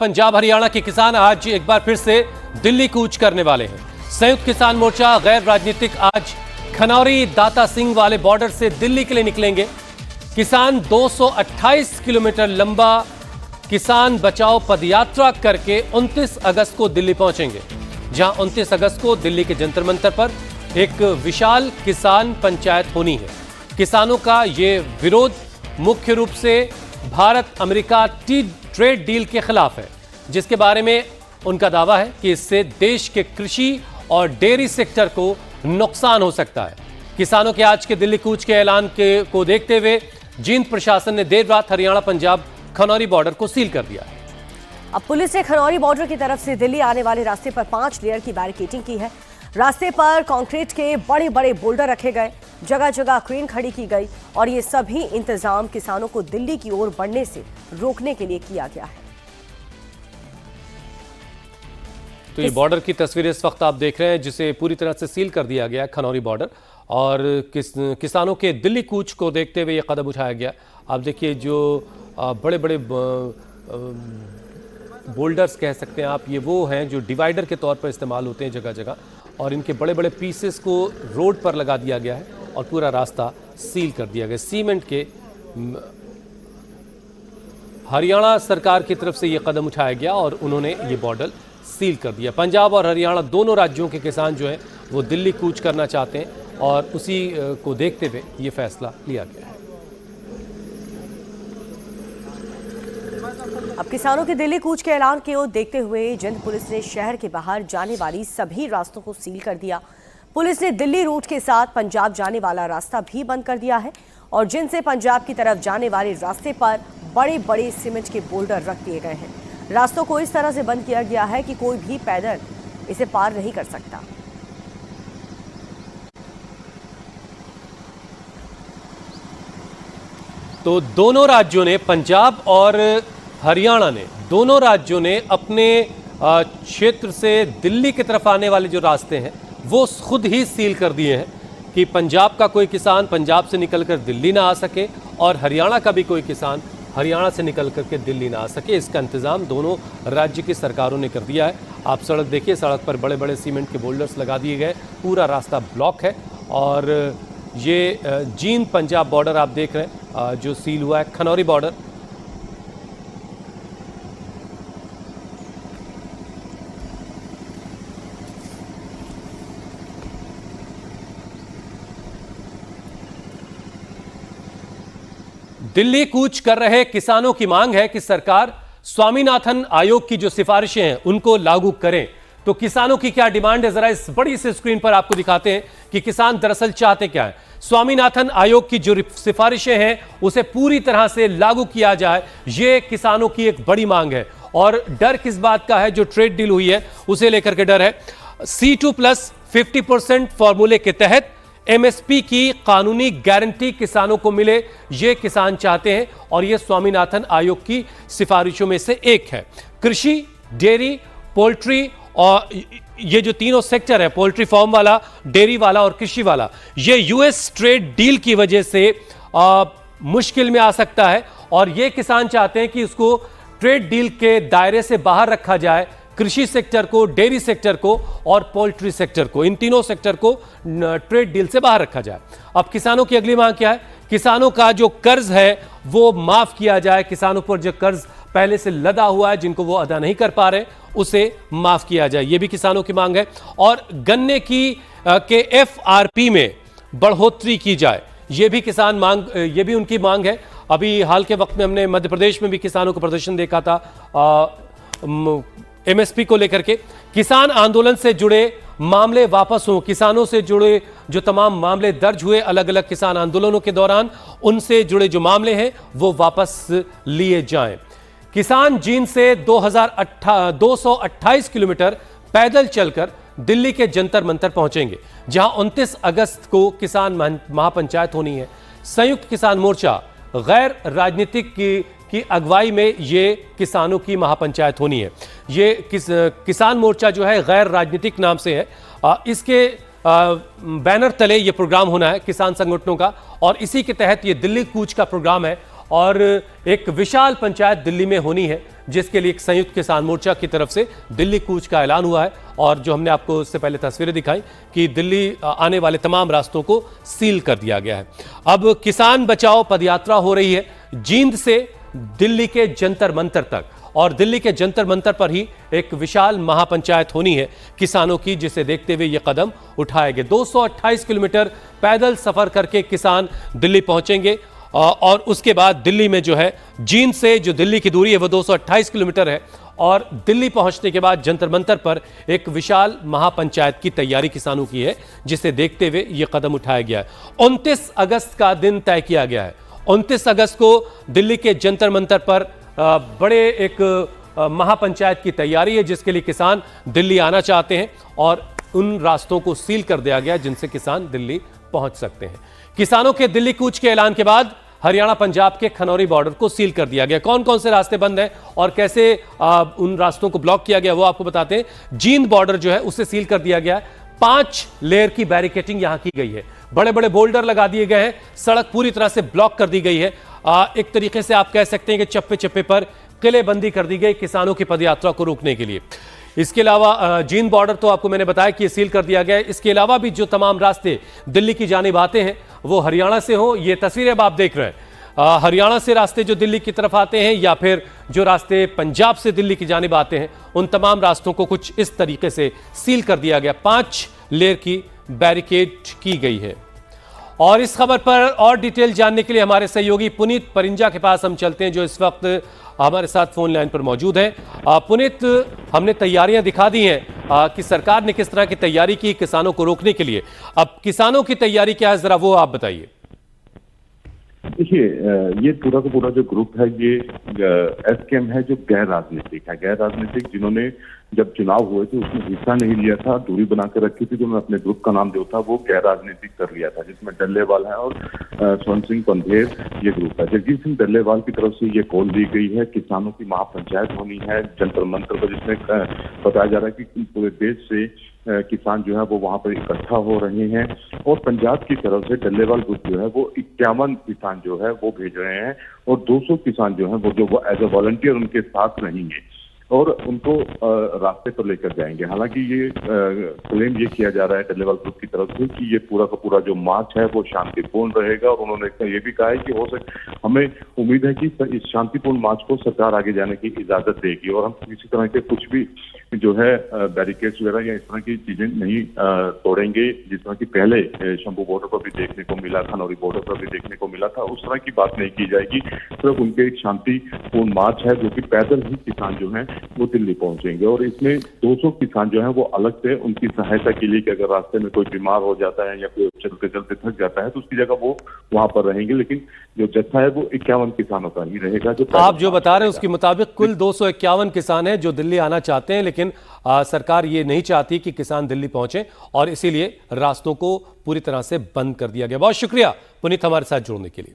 पंजाब हरियाणा के किसान आज एक बार फिर से दिल्ली कूच करने वाले हैं। संयुक्त किसान मोर्चा गैर राजनीतिक आज खनौरी दाता सिंह वाले बॉर्डर से दिल्ली के लिए निकलेंगे। किसान 228 किलोमीटर लंबा किसान बचाओ पदयात्रा करके 29 अगस्त को दिल्ली पहुंचेंगे, जहां 29 अगस्त को दिल्ली के जंतर मंतर पर एक विशाल किसान पंचायत होनी है। किसानों का ये विरोध मुख्य रूप से भारत अमेरिका ट्रेड डील के खिलाफ है, जिसके बारे में उनका दावा है कि इससे देश के कृषि और डेयरी सेक्टर को नुकसान हो सकता है। किसानों के आज के दिल्ली कूच के ऐलान को देखते हुए जींद प्रशासन ने देर रात हरियाणा पंजाब खनौरी बॉर्डर को सील कर दिया है। अब पुलिस ने खनौरी बॉर्डर की तरफ से दिल्ली आने वाले रास्ते पर 5 लेयर की बैरिकेडिंग की है। रास्ते पर कंक्रीट के बड़े बड़े बोल्डर रखे गए, जगह जगह क्रेन खड़ी की गई और ये सभी इंतजाम किसानों को दिल्ली की ओर बढ़ने से रोकने के लिए किया गया है। तो ये बॉर्डर की तस्वीरें इस वक्त आप देख रहे हैं, जिसे पूरी तरह से सील कर दिया गया है खनौरी बॉर्डर, और किसानों के दिल्ली कूच को देखते हुए ये कदम उठाया गया। आप देखिए जो बड़े बड़े बोल्डर्स कह सकते हैं आप, ये वो हैं जो डिवाइडर के तौर पर इस्तेमाल होते हैं जगह जगह, और इनके बड़े बड़े पीसेस को रोड पर लगा दिया गया है और पूरा रास्ता सील कर दिया गया। सीमेंट के हरियाणा सरकार की तरफ से ये कदम उठाया गया और उन्होंने ये बॉर्डर सील कर दिया। पंजाब और हरियाणा दोनों राज्यों के किसान जो हैं वो दिल्ली कूच करना चाहते हैं और उसी को देखते हुए ये फैसला लिया गया है। अब किसानों के दिल्ली कूच के ऐलान को देखते हुए जींद पुलिस ने शहर के बाहर जाने वाली सभी रास्तों को सील कर दिया। पुलिस ने दिल्ली रूट के साथ पंजाब जाने वाला रास्ता भी बंद कर दिया है और जींद से पंजाब की तरफ जाने वाले रास्ते पर बड़े बड़े सीमेंट के बोल्डर रख दिए गए हैं। रास्तों को इस तरह से बंद किया गया है कि कोई भी पैदल इसे पार नहीं कर सकता। तो दोनों राज्यों ने, पंजाब और हरियाणा ने, दोनों राज्यों ने अपने क्षेत्र से दिल्ली की तरफ आने वाले जो रास्ते हैं वो खुद ही सील कर दिए हैं कि पंजाब का कोई किसान पंजाब से निकलकर दिल्ली ना आ सके और हरियाणा का भी कोई किसान हरियाणा से निकल करके दिल्ली ना आ सके। इसका इंतज़ाम दोनों राज्य की सरकारों ने कर दिया है। आप सड़क देखिए, सड़क पर बड़े बड़े सीमेंट के बोल्डर्स लगा दिए गए, पूरा रास्ता ब्लॉक है। और ये जींद पंजाब बॉर्डर आप देख रहे हैं जो सील हुआ है, खनौरी बॉर्डर। दिल्ली कूच कर रहे किसानों की मांग है कि सरकार स्वामीनाथन आयोग की जो सिफारिशें हैं उनको लागू करें। तो किसानों की क्या डिमांड है, जरा इस बड़ी सी स्क्रीन पर आपको दिखाते हैं कि किसान दरअसल चाहते क्या है। स्वामीनाथन आयोग की जो सिफारिशें हैं उसे पूरी तरह से लागू किया जाए, ये किसानों की एक बड़ी मांग है। और डर किस बात का है, जो ट्रेड डील हुई है उसे लेकर के डर है। C2+ 50% फॉर्मूले के तहत MSP की कानूनी गारंटी किसानों को मिले, ये किसान चाहते हैं और ये स्वामीनाथन आयोग की सिफारिशों में से एक है। कृषि, डेयरी, पोल्ट्री और ये जो तीनों सेक्टर है, पोल्ट्री फार्म वाला, डेयरी वाला और कृषि वाला, ये US ट्रेड डील की वजह से मुश्किल में आ सकता है और ये किसान चाहते हैं कि उसको ट्रेड डील के दायरे से बाहर रखा जाए। कृषि सेक्टर को, डेयरी सेक्टर को और पोल्ट्री सेक्टर को, इन तीनों सेक्टर को ट्रेड डील से बाहर रखा जाए। अब किसानों की अगली मांग क्या है? किसानों का जो कर्ज है वो माफ किया जाए। किसानों पर जो कर्ज पहले से लदा हुआ है, जिनको वो अदा नहीं कर पा रहे, उसे माफ किया जाए, ये भी किसानों की मांग है। और गन्ने की के FRP में बढ़ोतरी की जाए, ये भी किसान मांग, ये भी उनकी मांग है। अभी हाल के वक्त में हमने मध्य प्रदेश में भी किसानों का प्रदर्शन देखा था MSP को लेकर के। किसान आंदोलन से जुड़े मामले वापस हों, किसानों से जुड़े जो तमाम मामले दर्ज हुए अलग अलग किसान आंदोलनों के दौरान, उनसे जुड़े जो मामले हैं वो वापस लिए जाएं। किसान जींद से 228 किलोमीटर पैदल चलकर दिल्ली के जंतर मंतर पहुंचेंगे, जहां 29 अगस्त को किसान महापंचायत होनी है। संयुक्त किसान मोर्चा गैर राजनीतिक की अगुवाई में ये किसानों की महापंचायत होनी है। ये किसान मोर्चा जो है गैर राजनीतिक नाम से है। इसके बैनर तले ये प्रोग्राम होना है किसान संगठनों का, और इसी के तहत ये दिल्ली कूच का प्रोग्राम है और एक विशाल पंचायत दिल्ली में होनी है, जिसके लिए एक संयुक्त किसान मोर्चा की तरफ से दिल्ली कूच का ऐलान हुआ है। और जो हमने आपको उससे पहले तस्वीरें दिखाई कि दिल्ली आने वाले तमाम रास्तों को सील कर दिया गया है। अब किसान बचाओ पदयात्रा हो रही है जींद से दिल्ली के जंतर मंतर तक, और दिल्ली के जंतर मंतर पर ही एक विशाल महापंचायत होनी है किसानों की, जिसे देखते हुए यह कदम उठाया गया। 228 किलोमीटर पैदल सफर करके किसान दिल्ली पहुंचेंगे और उसके बाद दिल्ली में जो है जींद से जो दिल्ली की दूरी है वो 228 किलोमीटर है, और दिल्ली पहुंचने के बाद जंतर मंतर पर एक विशाल महापंचायत की तैयारी किसानों की है, जिसे देखते हुए यह कदम उठाया गया है। 29 अगस्त का दिन तय किया गया है। 29 अगस्त को दिल्ली के जंतर मंतर पर बड़े एक महापंचायत की तैयारी है, जिसके लिए किसान दिल्ली आना चाहते हैं और उन रास्तों को सील कर दिया गया जिनसे किसान दिल्ली पहुंच सकते हैं। किसानों के दिल्ली कूच के ऐलान के बाद हरियाणा पंजाब के खनौरी बॉर्डर को सील कर दिया गया। कौन कौन से रास्ते बंद हैं और कैसे उन रास्तों को ब्लॉक किया गया वो आपको बताते हैं। जींद बॉर्डर जो है उसे सील कर दिया गया है। 5 लेयर की बैरिकेटिंग यहां की गई है, बड़े बड़े बोल्डर लगा दिए गए हैं, सड़क पूरी तरह से ब्लॉक कर दी गई है। एक तरीके से आप कह सकते हैं कि चप्पे चप्पे पर किलेबंदी कर दी गई किसानों की पदयात्रा को रोकने के लिए। इसके अलावा जींद बॉर्डर तो आपको मैंने बताया कि सील कर दिया गया है। इसके अलावा भी जो तमाम रास्ते दिल्ली की जानिब आते हैं वो हरियाणा से हो, ये तस्वीरें अब आप देख रहे हैं, हरियाणा से रास्ते जो दिल्ली की तरफ आते हैं या फिर जो रास्ते पंजाब से दिल्ली की जानिब आते हैं, उन तमाम रास्तों को कुछ इस तरीके से सील कर दिया गया। 5 लेयर की बैरिकेड की गई है। और इस खबर पर और डिटेल जानने के लिए हमारे सहयोगी पुनीत परिंजा के पास हम चलते हैं, जो इस वक्त हमारे साथ फोन लाइन पर मौजूद हैं। पुनीत, हमने तैयारियां दिखा दी हैं कि सरकार ने किस तरह की तैयारी की किसानों को रोकने के लिए। अब किसानों की तैयारी क्या है, जरा वो आप बताइए। देखिए, ये पूरा का पूरा जो ग्रुप है ये एसकेएम है, जो गैर राजनीतिक है। गैर राजनीतिक जिन्होंने जब चुनाव हुए थे उसमें हिस्सा नहीं लिया था, दूरी बना कर रखी थी, जो मैं अपने ग्रुप का नाम जो था वो गैर राजनीतिक कर लिया था, जिसमें डल्लेवाल है और स्वर्ण सिंह पंधेर ये ग्रुप है। जगजीत सिंह डल्लेवाल की तरफ से ये कॉल दी गई है, किसानों की महापंचायत होनी है जंतर मंतर पर, जिसमें बताया जा रहा है कि पूरे देश से किसान जो है वो वहां पर इकट्ठा हो रहे हैं। और पंजाब की तरफ से डल्लेवाल ग्रुप जो है वो 51 किसान जो है वो भेज रहे हैं, और 200 किसान जो है वो एज ए वॉलंटियर उनके साथ रहेंगे और उनको रास्ते पर लेकर जाएंगे। हालांकि ये क्लेम ये किया जा रहा है डल्लेवाल ग्रुप की तरफ से कि ये पूरा का पूरा जो मार्च है वो शांतिपूर्ण रहेगा, और उन्होंने ये भी कहा है कि हो सके हमें उम्मीद है कि इस शांतिपूर्ण मार्च को सरकार आगे जाने की इजाजत देगी, और हम किसी तरह के कुछ भी जो है बैरिकेड्स वगैरह या इस तरह की चीजें नहीं तोड़ेंगे, जिस तरह की पहले शंभू बॉर्डर पर भी देखने को मिला, खनौरी बॉर्डर पर भी देखने को मिला था। उस तरह की बात नहीं की जाएगी। सिर्फ उनके एक शांतिपूर्ण मार्च है, जो कि पैदल ही किसान जो है वो दिल्ली पहुंचेंगे, और इसमें 200 किसान जो है वो अलग से उनकी सहायता के लिए कि अगर रास्ते में कोई बीमार हो जाता है या कोई चलते चलते थक जाता है तो उसकी जगह वो वहां पर रहेंगे। लेकिन जो जत्था है वो 51 किसानों का ही रहेगा। जो आप जो बता रहे हैं उसके मुताबिक कुल 251 किसान हैं जो दिल्ली आना चाहते हैं, लेकिन सरकार ये नहीं चाहती कि किसान दिल्ली पहुंचे, और इसीलिए रास्तों को पूरी तरह से बंद कर दिया गया। बहुत शुक्रिया पुनीत हमारे साथ जुड़ने के लिए।